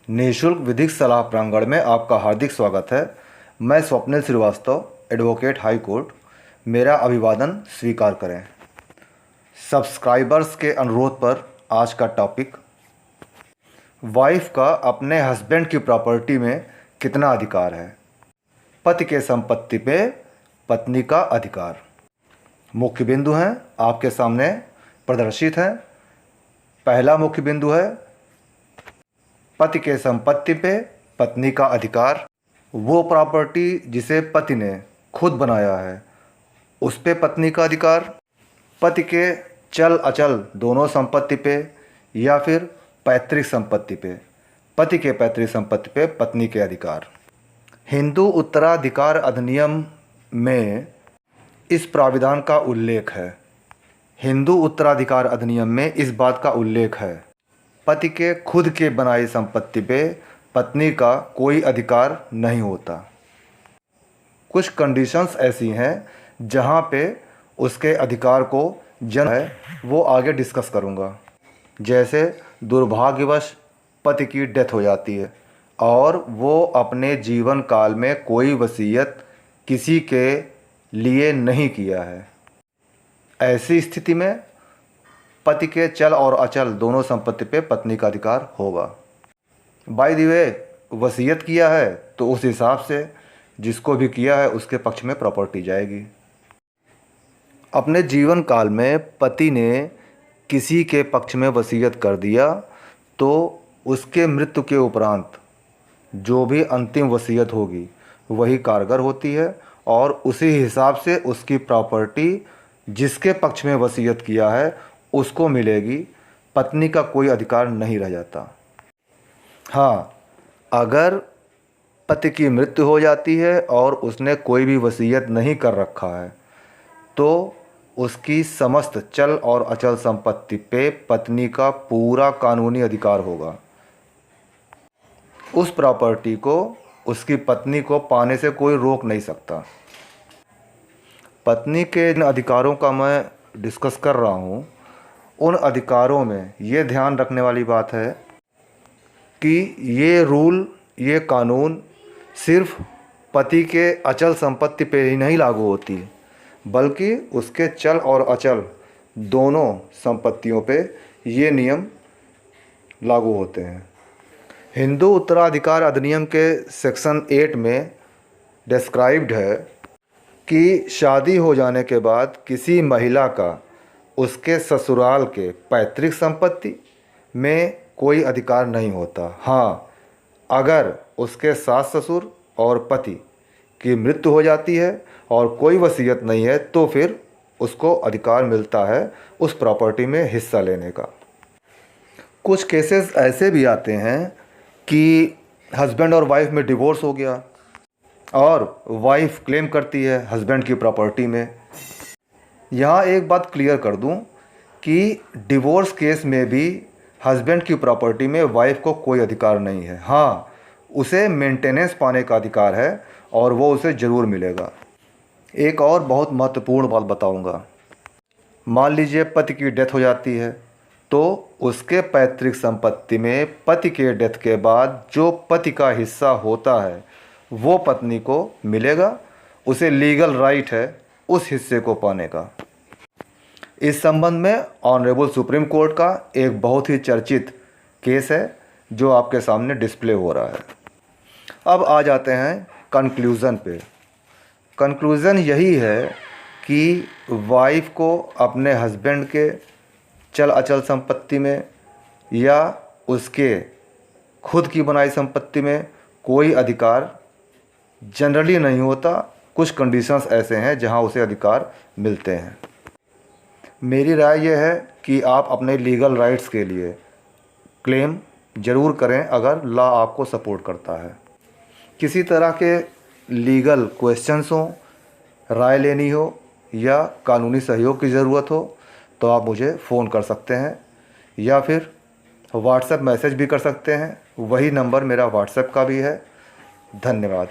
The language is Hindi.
निःशुल्क विधिक सलाह प्रांगण में आपका हार्दिक स्वागत है। मैं Swapnil Srivastava, advocate high court. मेरा अभिवादन स्वीकार करें। सब्सक्राइबर्स के अनुरोध पर आज का टॉपिक, वाइफ का अपने हस्बैंड की प्रॉपर्टी में कितना अधिकार है। पति के संपत्ति पे पत्नी का अधिकार। मुख्य बिंदु हैं आपके सामने प्रदर्शित हैं। पहला मुख्य बिंदु है पति के संपत्ति पे पत्नी का अधिकार। वो प्रॉपर्टी जिसे पति ने खुद बनाया है उस पे पत्नी का अधिकार। पति के चल अचल दोनों संपत्ति पे या फिर पैतृक संपत्ति पे, पति के पैतृक संपत्ति पे पत्नी के अधिकार। हिंदू उत्तराधिकार अधिनियम में इस प्राविधान का उल्लेख है। हिंदू उत्तराधिकार अधिनियम में इस बात का उल्लेख है, पति के खुद के बनाई संपत्ति पे पत्नी का कोई अधिकार नहीं होता। कुछ कंडीशंस ऐसी हैं जहां पे उसके अधिकार को जन्म है, वो आगे डिस्कस करूंगा। जैसे दुर्भाग्यवश पति की डेथ हो जाती है और वो अपने जीवन काल में कोई वसीयत किसी के लिए नहीं किया है। ऐसी स्थिति में पति के चल और अचल दोनों संपत्ति पे पत्नी का अधिकार होगा। बाय द वे, वसीयत किया है तो उस हिसाब से जिसको भी किया है उसके पक्ष में प्रॉपर्टी जाएगी। अपने जीवन काल में पति ने किसी के पक्ष में वसीयत कर दिया तो उसके मृत्यु के उपरांत जो भी अंतिम वसीयत होगी वही कारगर होती है और उसी हिसाब से उसकी प्रॉपर्टी जिसके पक्ष में वसीयत किया है उसको मिलेगी। पत्नी का कोई अधिकार नहीं रह जाता। हाँ, अगर पति की मृत्यु हो जाती है और उसने कोई भी वसीयत नहीं कर रखा है तो उसकी समस्त चल और अचल संपत्ति पे पत्नी का पूरा कानूनी अधिकार होगा। उस प्रॉपर्टी को उसकी पत्नी को पाने से कोई रोक नहीं सकता। पत्नी के इन अधिकारों का मैं डिस्कस कर रहा हूँ। उन अधिकारों में ये ध्यान रखने वाली बात है कि ये रूल, ये कानून सिर्फ पति के अचल संपत्ति पे ही नहीं लागू होती बल्कि उसके चल और अचल दोनों संपत्तियों पे ये नियम लागू होते हैं। हिंदू उत्तराधिकार अधिनियम के सेक्शन 8 में डिस्क्राइब्ड है कि शादी हो जाने के बाद किसी महिला का उसके ससुराल के पैतृक संपत्ति में कोई अधिकार नहीं होता। हाँ, अगर उसके सास ससुर और पति की मृत्यु हो जाती है और कोई वसीयत नहीं है तो फिर उसको अधिकार मिलता है उस प्रॉपर्टी में हिस्सा लेने का। कुछ केसेस ऐसे भी आते हैं कि हस्बैंड और वाइफ में डिवोर्स हो गया और वाइफ क्लेम करती है हस्बैंड की प्रॉपर्टी में। यहाँ एक बात क्लियर कर दूँ कि डिवोर्स केस में भी हस्बैंड की प्रॉपर्टी में वाइफ को कोई अधिकार नहीं है। हाँ, उसे मेंटेनेंस पाने का अधिकार है और वो उसे ज़रूर मिलेगा। एक और बहुत महत्वपूर्ण बात बताऊँगा। मान लीजिए पति की डेथ हो जाती है तो उसके पैतृक संपत्ति में पति के डेथ के बाद जो पति का हिस्सा होता है वो पत्नी को मिलेगा। उसे लीगल राइट है उस हिस्से को पाने का। इस संबंध में ऑनरेबल सुप्रीम कोर्ट का एक बहुत ही चर्चित केस है जो आपके सामने डिस्प्ले हो रहा है। अब आ जाते हैं कंक्लूज़न पे। कंक्लूज़न यही है कि वाइफ को अपने हस्बैंड के चल अचल संपत्ति में या उसके खुद की बनाई संपत्ति में कोई अधिकार जनरली नहीं होता। कुछ कंडीशंस ऐसे हैं जहां उसे अधिकार मिलते हैं। मेरी राय यह है कि आप अपने लीगल राइट्स के लिए क्लेम ज़रूर करें अगर लॉ आपको सपोर्ट करता है। किसी तरह के लीगल क्वेश्चंस हों, राय लेनी हो या कानूनी सहयोग की ज़रूरत हो तो आप मुझे फ़ोन कर सकते हैं या फिर व्हाट्सएप मैसेज भी कर सकते हैं। वही नंबर मेरा व्हाट्सएप का भी है। धन्यवाद।